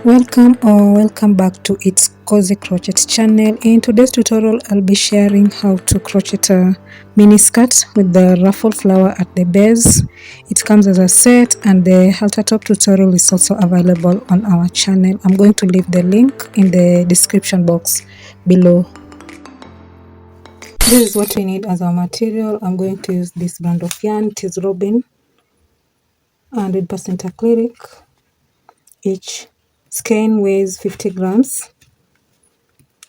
Welcome back to Itscosy Crochets channel. In today's tutorial, I'll be sharing how to crochet a mini skirt with the ruffle flower at the base. It comes as a set, and the halter top tutorial is also available on our channel. I'm going to leave the link in the description box below. This is what we need as our material. I'm going to use this brand of yarn. It is Robin, 100% acrylic. Each skein weighs 50 grams.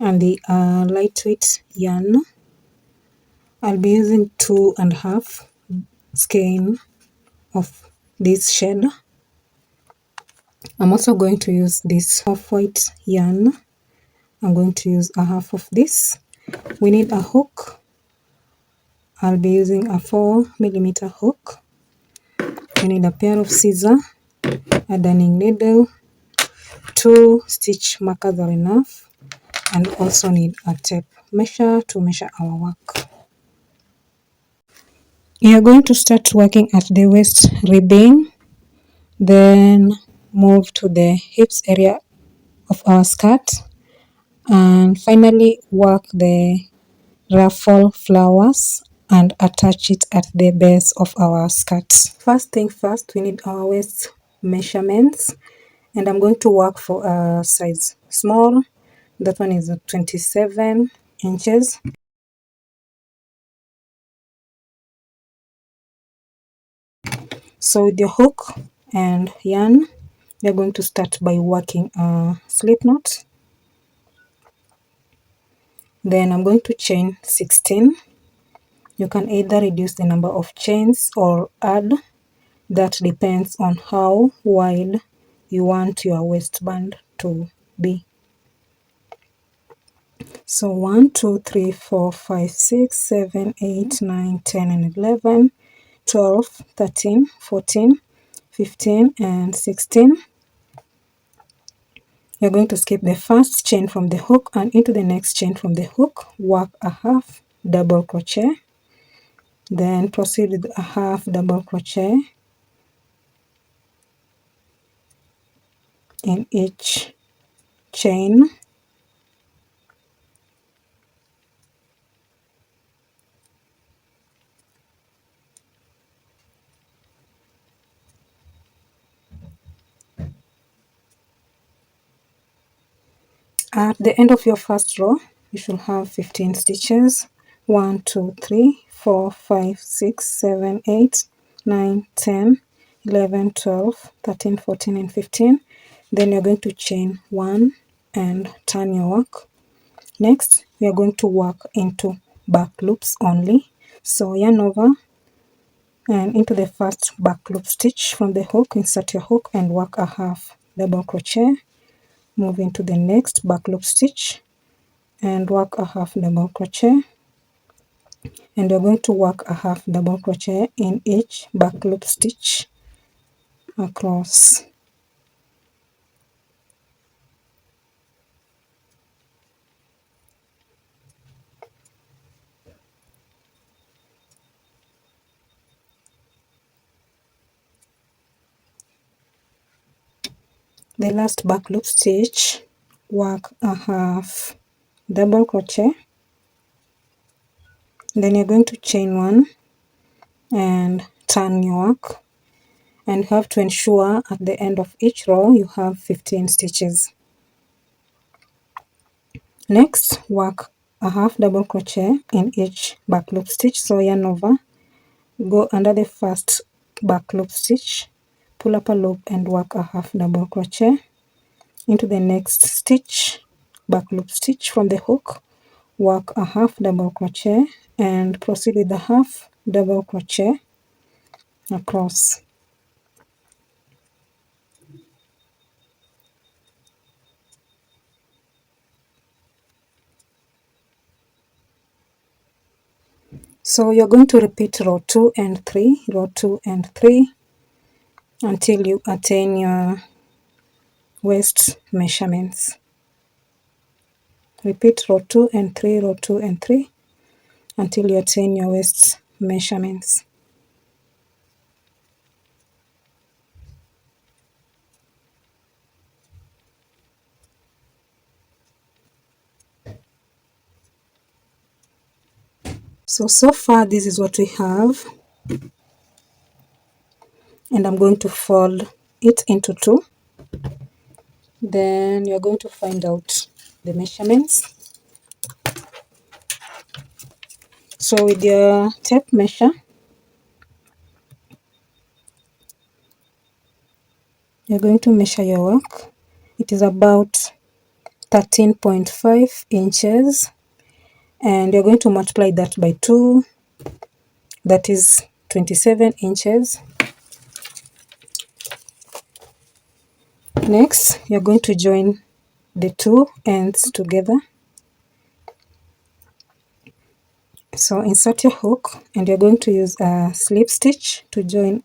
And the lightweight yarn. I'll be using 2.5 skein of this shade. I'm also going to use this off-white yarn. I'm going to use a half of this. We need a hook. I'll be using a 4mm hook. We need a pair of scissors, a darning needle, 2 stitch markers are enough, and also need a tape measure to measure our work. We are going to start working at the waist ribbing, then move to the hips area of our skirt, and finally work the ruffle flowers and attach it at the base of our skirt. First thing first, we need our waist measurements, and I'm going to work for a size small. That one is 27 inches. So with your hook and yarn, we're going to start by working a slip knot. Then I'm going to chain 16. You can either reduce the number of chains or add. That depends on how wide you want your waistband to be. So 1, 2, 3, 4, 5, 6, 7, 8, 9, 10, and 11, 12, 13, 14, 15, and 16. You're going to skip the first chain from the hook and into the next chain from the hook, work a half double crochet, then proceed with a half double crochet in each chain. At the end of your first row, you should have 15 stitches. 1, 2, 3, 4, 5, 6, 7, 8, 9, 10, 11, 12, 13, 14, and 15. Then you're going to chain 1 and turn your work. Next, we are going to work into back loops only. So yarn over and into the first back loop stitch from the hook, insert your hook and work a half double crochet. Move into the next back loop stitch and work a half double crochet, and you're going to work a half double crochet in each back loop stitch across. The last back loop stitch, work a half double crochet, then you're going to chain 1 and turn your work, and you have to ensure at the end of each row you have 15 stitches. Next, work a half double crochet in each back loop stitch. So yarn over, go under the first back loop stitch, pull up a loop and work a half double crochet into the next stitch, back loop stitch from the hook, work a half double crochet and proceed with the half double crochet across. So you're going to repeat row 2 and 3, row 2 and 3 until you attain your waist measurements. Repeat row 2 and 3, row 2 and 3 until you attain your waist measurements. So far this is what we have, and I'm going to fold it into two. Then you're going to find out the measurements. So with your tape measure, you're going to measure your work. It is about 13.5 inches, and you're going to multiply that by 2, that is 27 inches. Next, you're going to join the two ends together. So insert your hook, and you're going to use a slip stitch to join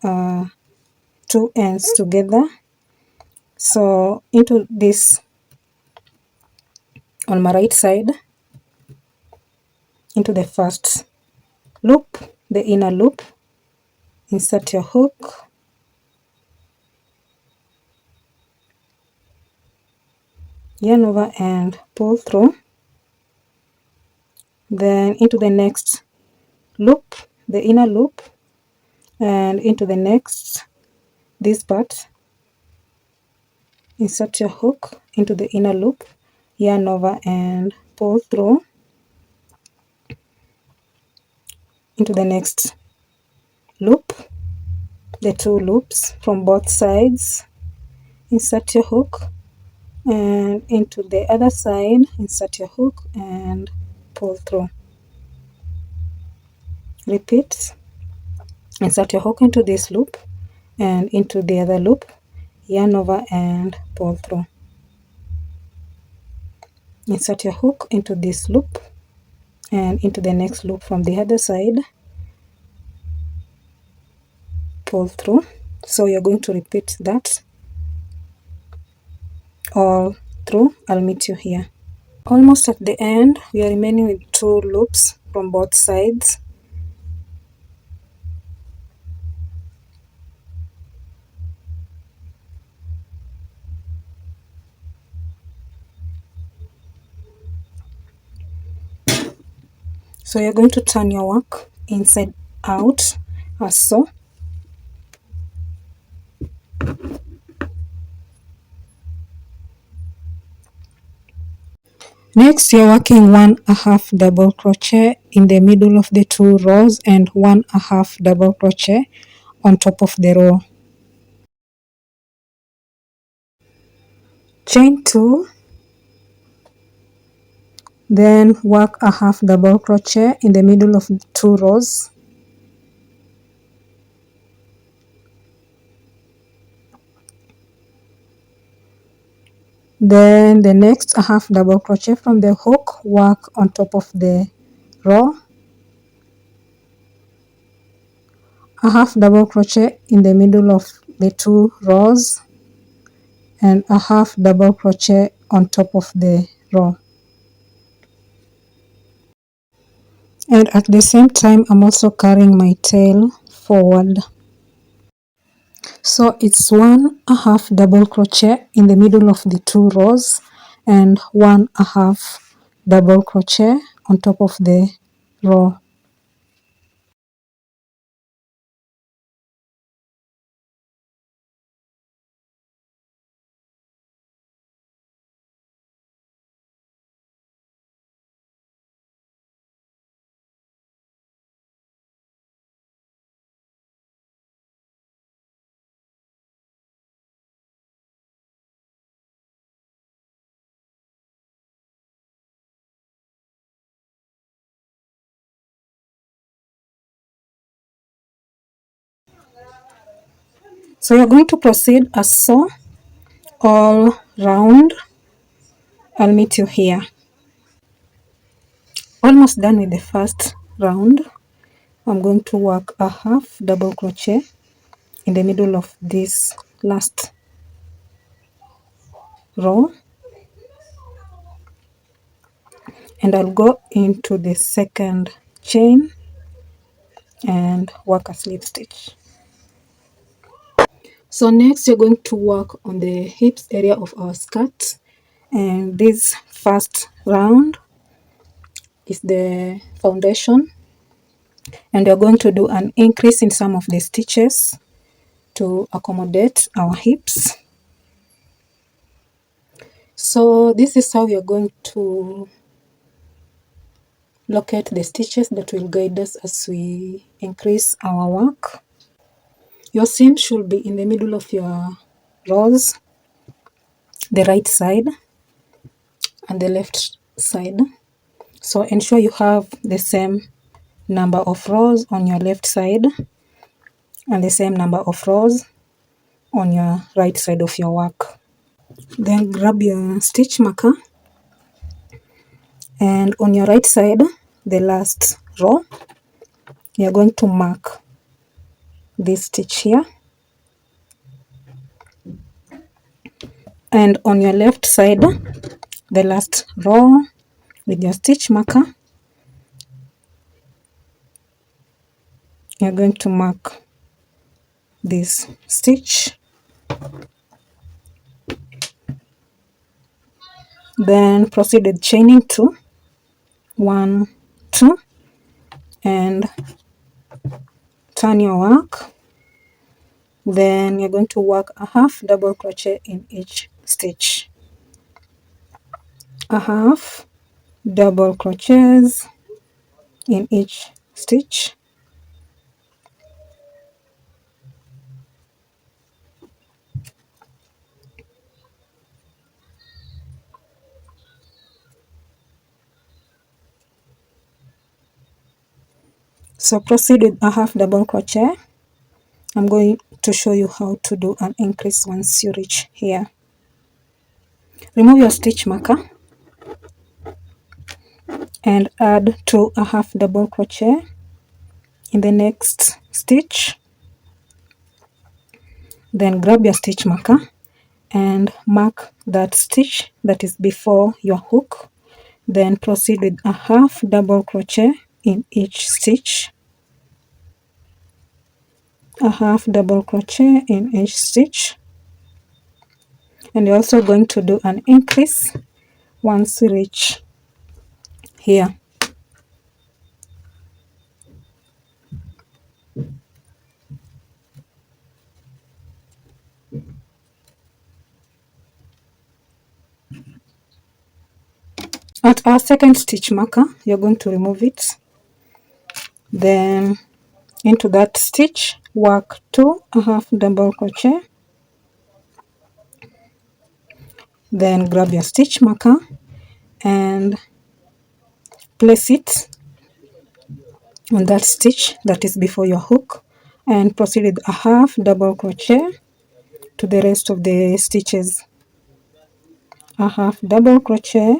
two ends together. So into this, on my right side, into the first loop, the inner loop, insert your hook, yarn over and pull through. Then into the next loop, the inner loop, and into the next, this part, insert your hook into the inner loop, yarn over and pull through. Into the next loop, the two loops from both sides, insert your hook, and into the other side, insert your hook and pull through. Repeat, insert your hook into this loop and into the other loop, yarn over and pull through. Insert your hook into this loop and into the next loop from the other side, pull through. So you're going to repeat that all through. I'll meet you here. Almost at the end, we are remaining with two loops from both sides. So you're going to turn your work inside out as so. Next, you're working 1/2 double crochet in the middle of the two rows and 1/2 double crochet on top of the row. Chain 2, then work 1/2 double crochet in the middle of two rows. Then the next 1/2 double crochet from the hook, work on top of the row, 1/2 double crochet in the middle of the two rows, and 1/2 double crochet on top of the row. And at the same time, I'm also carrying my tail forward. So it's 1/2 double crochet in the middle of the two rows and 1/2 double crochet on top of the row. So you're going to proceed as so all round. I'll meet you here. Almost done with the first round. I'm going to work 1/2 double crochet in the middle of this last row, and I'll go into the second chain and work a slip stitch. So next you're going to work on the hips area of our skirt, and this first round is the foundation. and we're going to do an increase in some of the stitches to accommodate our hips. So this is how we are going to locate the stitches that will guide us as we increase our work. Your seam should be in the middle of your rows, the right side and the left side. So ensure you have the same number of rows on your left side and the same number of rows on your right side of your work. Then grab your stitch marker, and on your right side, the last row, you're going to mark this stitch here, and on your left side, the last row, with your stitch marker, you're going to mark this stitch. Then proceed with chaining 2, 1, 2, and turn your work. Then you're going to work a half double crochet in each stitch, a half double crochets in each stitch. So proceed with a half double crochet. I'm going to show you how to do an increase once you reach here. Remove your stitch marker and add to a half double crochet in the next stitch. Then grab your stitch marker and mark that stitch that is before your hook. Then proceed with a half double crochet in each stitch, a half double crochet in each stitch. And you're also going to do an increase once you reach here. At our second stitch marker, you're going to remove it. Then into that stitch, work 2 a half double crochet. Then grab your stitch marker and place it on that stitch that is before your hook, and proceed with a half double crochet to the rest of the stitches, a half double crochet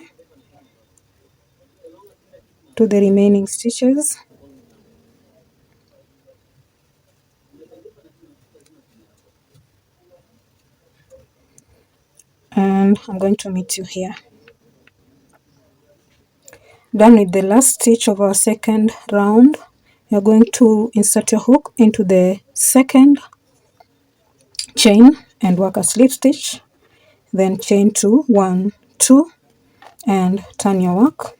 to the remaining stitches, and I'm going to meet you here. Done with the last stitch of our second round, you're going to insert your hook into the second chain and work a slip stitch, then chain 2, 1, 2, and turn your work.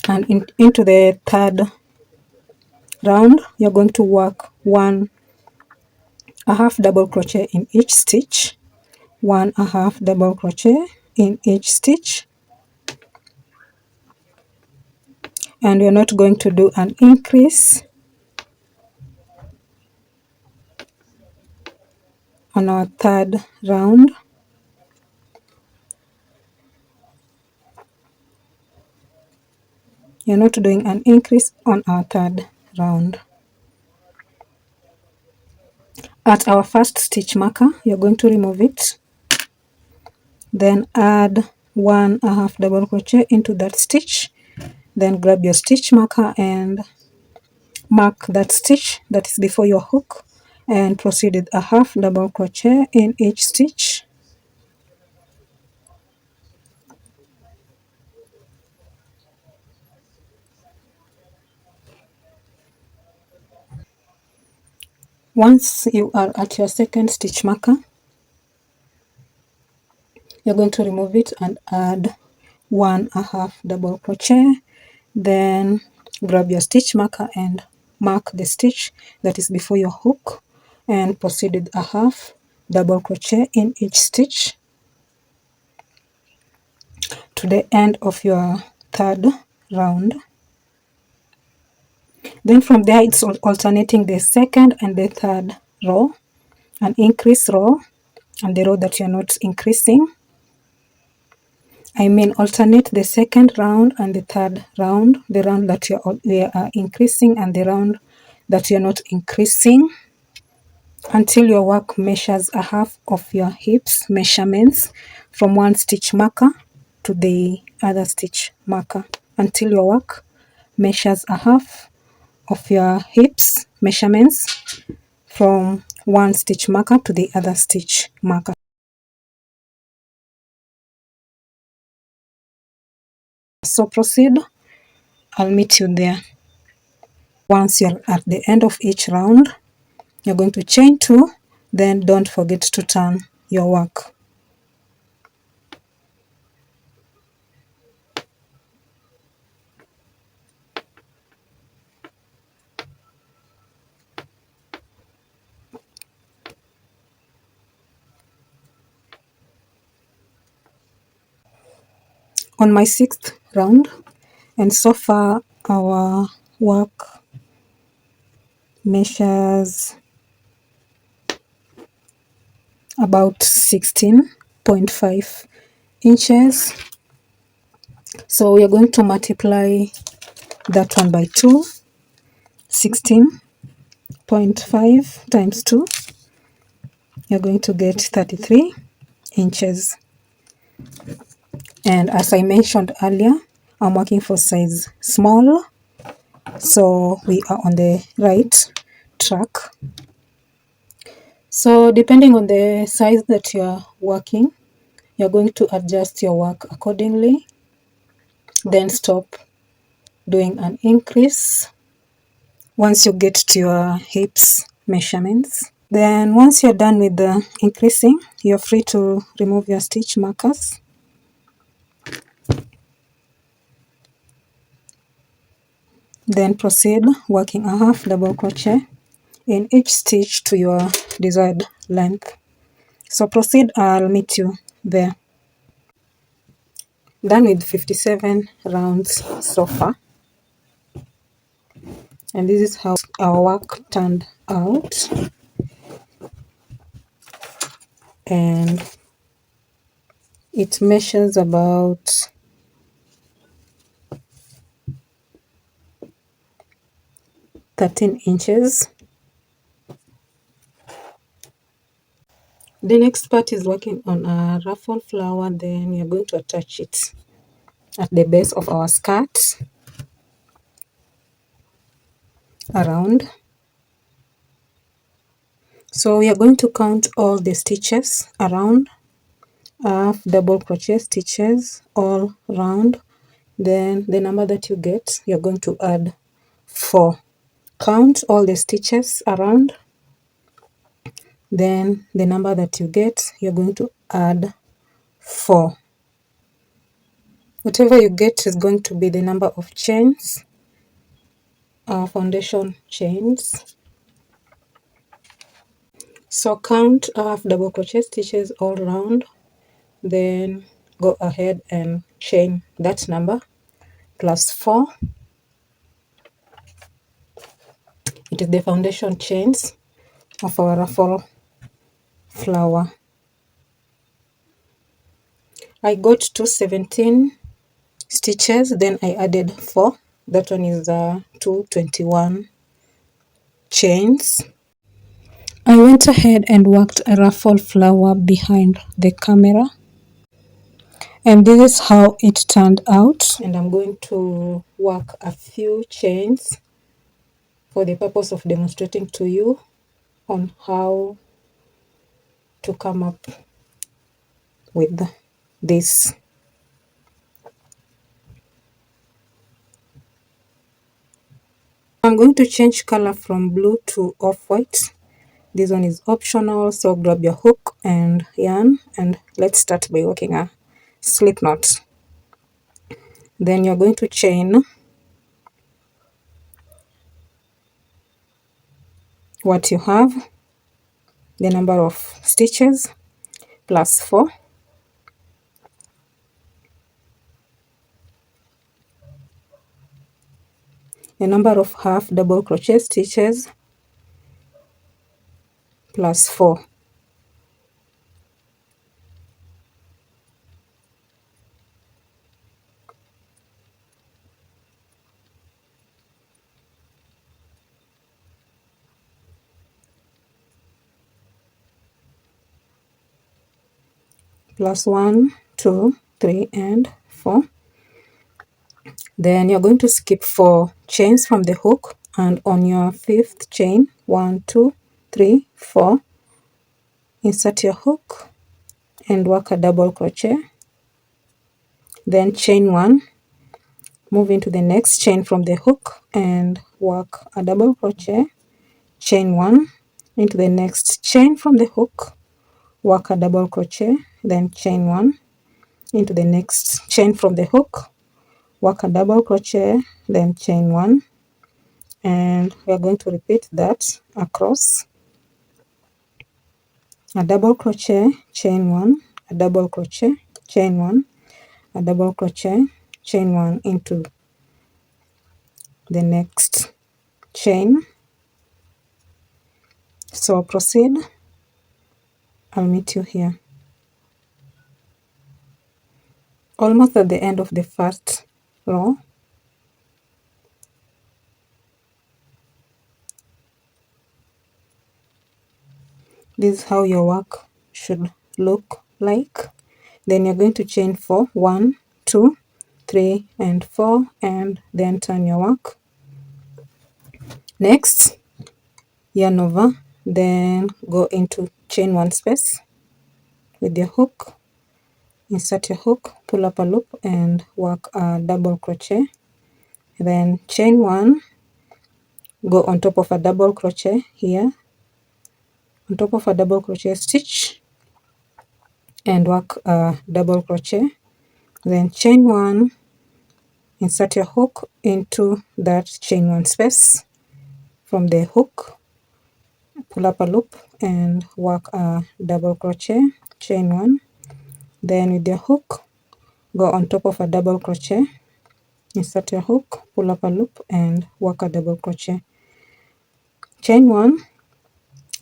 And into the third round, you're going to work a half double crochet in each stitch, a half double crochet in each stitch, and we're not going to do an increase on our third round. You're not doing an increase on our third round. At our first stitch marker, you're going to remove it, then add a half double crochet into that stitch, then grab your stitch marker and mark that stitch that is before your hook, and proceed with a half double crochet in each stitch. Once you are at your second stitch marker, you're going to remove it and add a half double crochet, then grab your stitch marker and mark the stitch that is before your hook, and proceed with a half double crochet in each stitch to the end of your third round. Then from there, it's alternating the second and the third row, an increase row and the row that you're not increasing. I mean, alternate the second round and the third round, the round that you are increasing and the round that you're not increasing, until your work measures a half of your hips measurements from one stitch marker to the other stitch marker, until your work measures a half of your hips measurements from one stitch marker to the other stitch marker. So proceed, I'll meet you there. Once you're at the end of each round, you're going to chain 2, then don't forget to turn your work. On my 6th round, and so far our work measures about 16.5 inches. So we are going to multiply that one by 2. 16.5 times 2, you're going to get 33 inches. And as I mentioned earlier, I'm working for size small, so we are on the right track. So depending on the size that you're working, you're going to adjust your work accordingly, then stop doing an increase once you get to your hips measurements. Then once you're done with the increasing, you're free to remove your stitch markers. Then proceed working a half double crochet in each stitch to your desired length. So proceed, I'll meet you there. Done with 57 rounds so far. And this is how our work turned out. And it measures about 13 inches. The next part is working on a ruffle flower. Then you're going to attach it at the base of our skirt around. So we are going to count all the stitches around, half double crochet stitches all round. Then the number that you get, you're going to add 4. Count all the stitches around, then the number that you get, you're going to add 4. Whatever you get is going to be the number of chains, foundation chains. So count half double crochet stitches all round, then go ahead and chain that number plus 4. It is the foundation chains of our ruffle flower. I got to 17 stitches, then I added 4. That one is 221 chains. I went ahead and worked a ruffle flower behind the camera, and this is how it turned out. And I'm going to work a few chains for the purpose of demonstrating to you on how to come up with this. I'm going to change color from blue to off-white. This one is optional, so grab your hook and yarn and let's start by working a slip knot. Then you're going to chain what you have, the number of stitches, plus 4, the number of half double crochet stitches, plus 4, plus 1, 2, 3, and 4. Then you're going to skip 4 chains from the hook, and on your 5th chain, 1, 2, 3, 4, insert your hook and work a double crochet, then chain 1, move into the next chain from the hook and work a double crochet, chain 1, into the next chain from the hook, work a double crochet, then chain 1, into the next chain from the hook, work a double crochet, then chain 1, and we are going to repeat that across. A double crochet, chain 1, a double crochet, chain 1, a double crochet, chain 1 into the next chain. So proceed. I'll meet you here. Almost at the end of the first row. This is how your work should look like. Then you're going to chain 4, 1, 2, 3, and 4, and then turn your work. Next, yarn over, then go into chain 1 space with your hook, insert your hook, pull up a loop, and work a double crochet. Then chain 1, go on top of a double crochet here, on top of a double crochet stitch, and work a double crochet. Then chain 1, insert your hook into that chain 1 space from the hook, pull up a loop, and work a double crochet, chain 1. Then with your hook, go on top of a double crochet, insert your hook, pull up a loop, and work a double crochet, chain 1,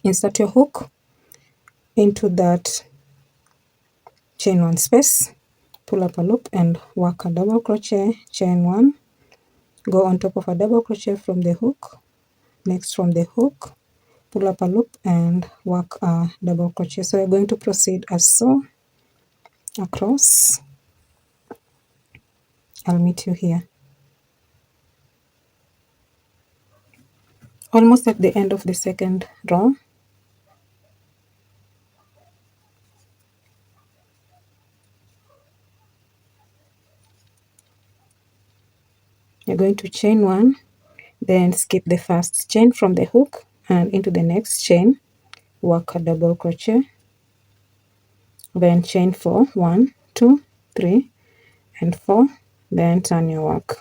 insert your hook into that chain 1 space, pull up a loop, and work a double crochet, chain 1, go on top of a double crochet from the hook, next from the hook, pull up a loop, and work a double crochet. So you're going to proceed as so across. I'll meet you here. Almost at the end of the second row. You're going to chain 1, then skip the first chain from the hook and into the next chain, work a double crochet, then chain 4, 1, 2, 3, and 4, then turn your work.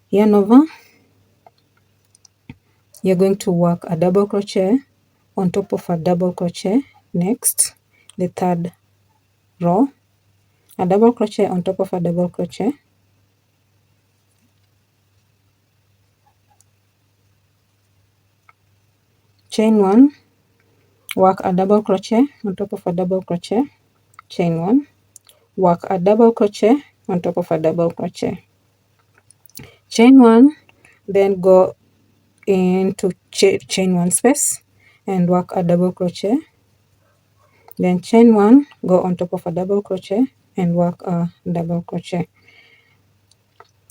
Yarn over, you're going to work a double crochet on top of a double crochet. Next, the third row, a double crochet on top of a double crochet, chain 1, work a double crochet on top of a double crochet, chain 1, work a double crochet on top of a double crochet, chain 1, then go into chain 1 space and work a double crochet, then chain 1, go on top of a double crochet and work a double crochet,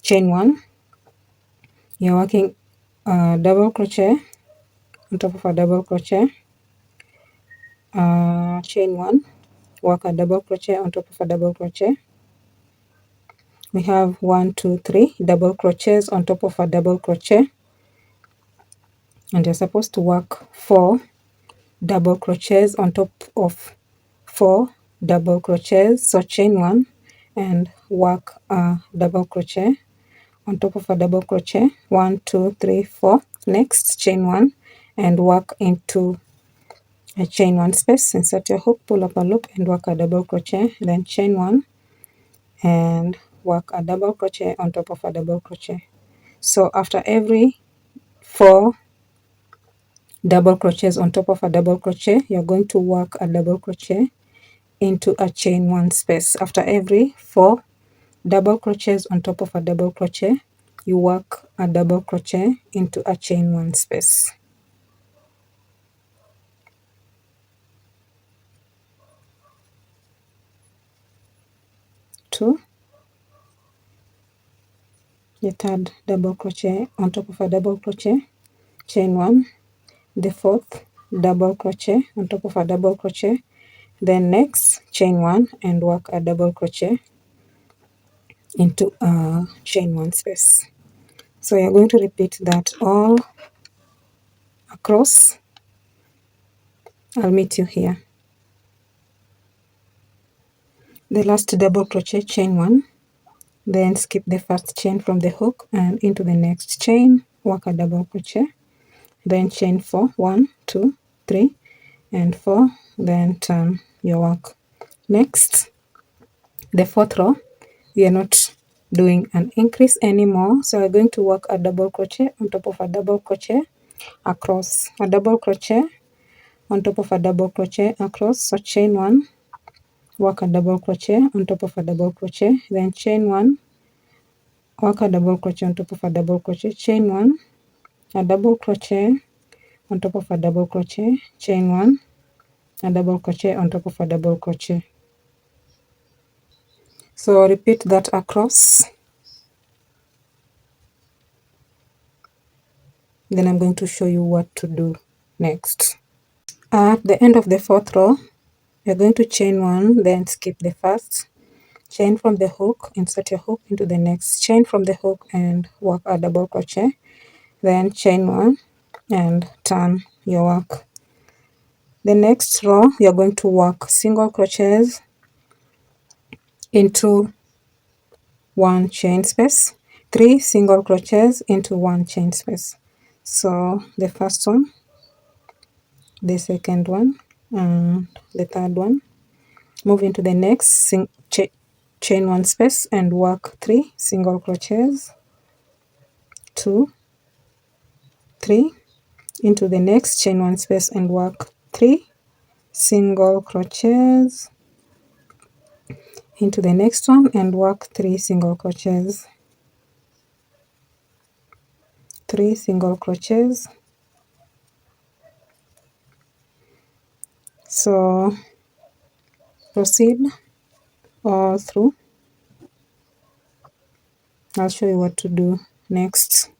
chain 1, you're working a double crochet on top of a double crochet, chain 1, work a double crochet on top of a double crochet. We have 1, 2, 3 double crochets on top of a double crochet, and you're supposed to work 4 double crochets on top of 4 double crochets. So chain 1 and work a double crochet on top of a double crochet, 1, 2, 3, 4, next chain 1 and work into a chain 1 space, insert your hook, pull up a loop and work a double crochet, then chain 1 and work a double crochet on top of a double crochet. So after every 4 double crochets on top of a double crochet, you're going to work a double crochet into a chain 1 space. After every 4 double crochets on top of a double crochet, you work a double crochet into a chain 1 space. Two, the third double crochet on top of a double crochet, chain 1, the fourth double crochet on top of a double crochet, then next chain 1 and work a double crochet into a chain 1 space. So you're going to repeat that all across. I'll meet you here. The last double crochet, chain 1, then skip the first chain from the hook and into the next chain, work a double crochet, then chain 4, 1, 2, 3 and 4, then turn your work. Next, the fourth row, we are not doing an increase anymore, so we're going to work a double crochet on top of a double crochet across, a double crochet on top of a double crochet across. So chain 1, work a double crochet on top of a double crochet, then chain 1, work a double crochet on top of a double crochet, chain 1, a double crochet on top of a double crochet, chain 1, a double crochet on top of a double crochet. So repeat that across. Then I'm going to show you what to do next. At the end of the fourth row, you're going to chain 1, then skip the first, chain from the hook, insert your hook into the next chain from the hook and work a double crochet, then chain 1 and turn your work. The next row, you're going to work single crochets into 1 chain space, 3 single crochets into 1 chain space. So the first one, the second one, and the third one. Move into the next chain 1 space and work 3 single crochets, 2, 3, into the next chain 1 space and work 3 single crochets, into the next one and work 3 single crochets, 3 single crochets. So proceed all through. I'll show you what to do next.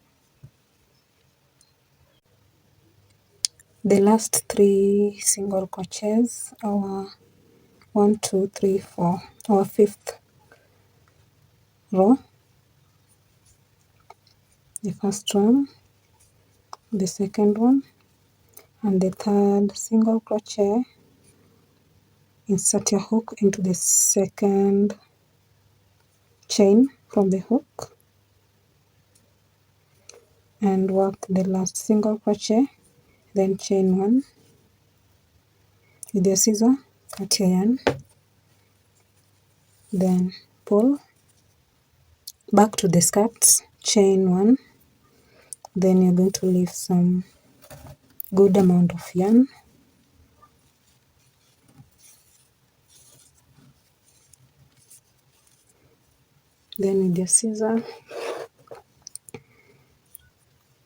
The last 3 single crochets, our 1, 2, 3, 4, our 5th row, the first one, the second one, and the third single crochet. Insert your hook into the second chain from the hook and work the last single crochet, then chain 1 with your scissor, cut your yarn, then pull back to the skirt, chain 1, then you're going to leave some good amount of yarn, then with your scissor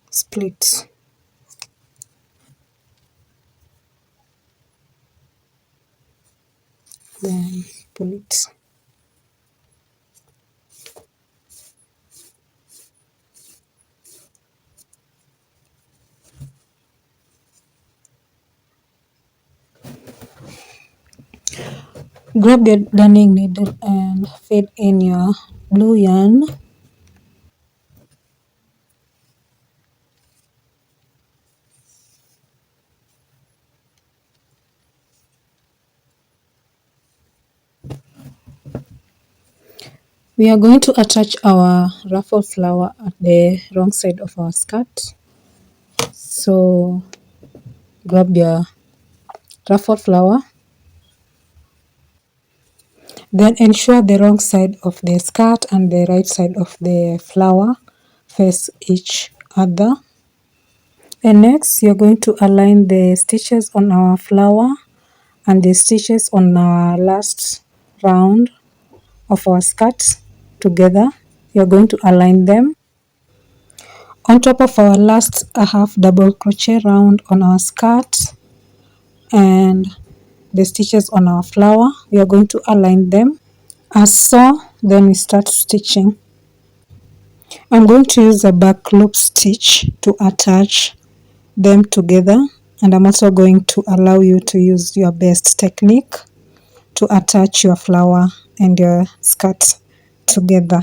split, then pull it. Grab your darning needle and feed in your blue yarn. We are going to attach our ruffle flower at the wrong side of our skirt. So grab your ruffle flower, then ensure the wrong side of the skirt and the right side of the flower face each other. And next you're going to align the stitches on our flower and the stitches on our last round of our skirt together. You're going to align them on top of our last half double crochet round on our skirt and the stitches on our flower. We are going to align them as so, then we start stitching. I'm going to use a back loop stitch to attach them together, and I'm also going to allow you to use your best technique to attach your flower and your skirt together.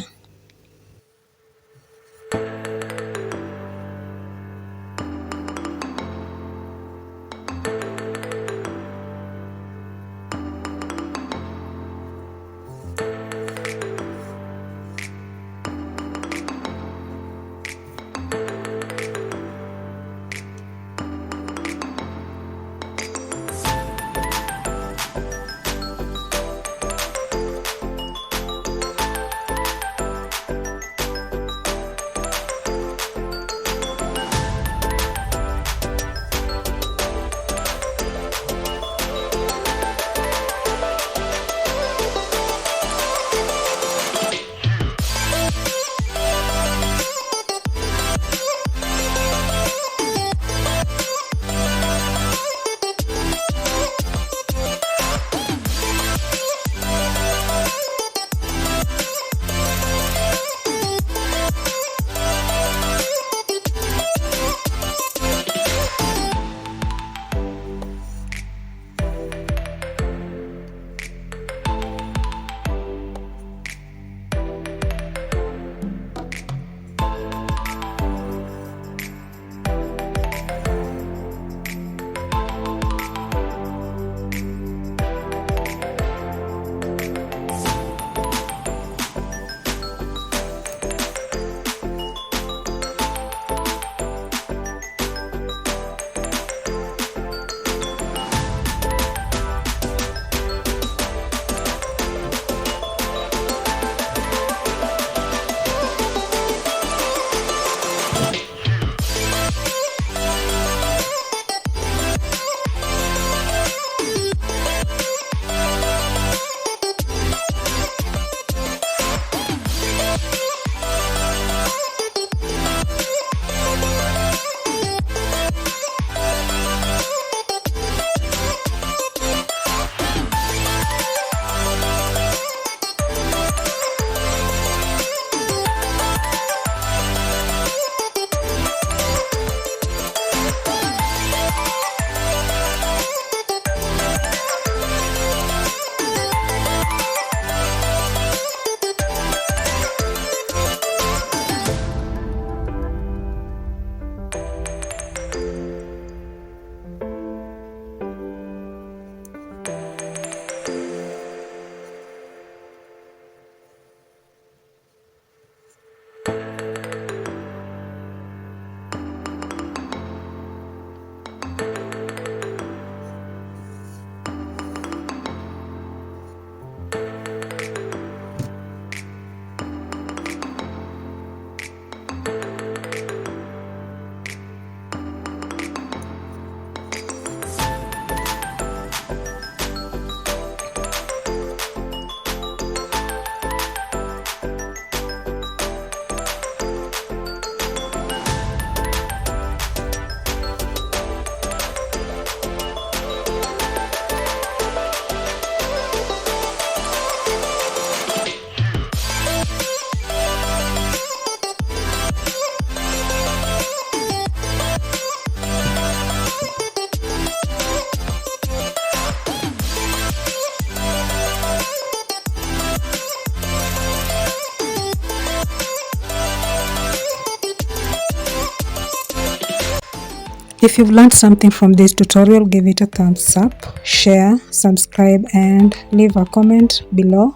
If you've learned something from this tutorial, give it a thumbs up, share, subscribe, and leave a comment below.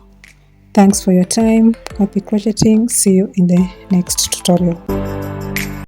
Thanks for your time. Happy crocheting. See you in the next tutorial.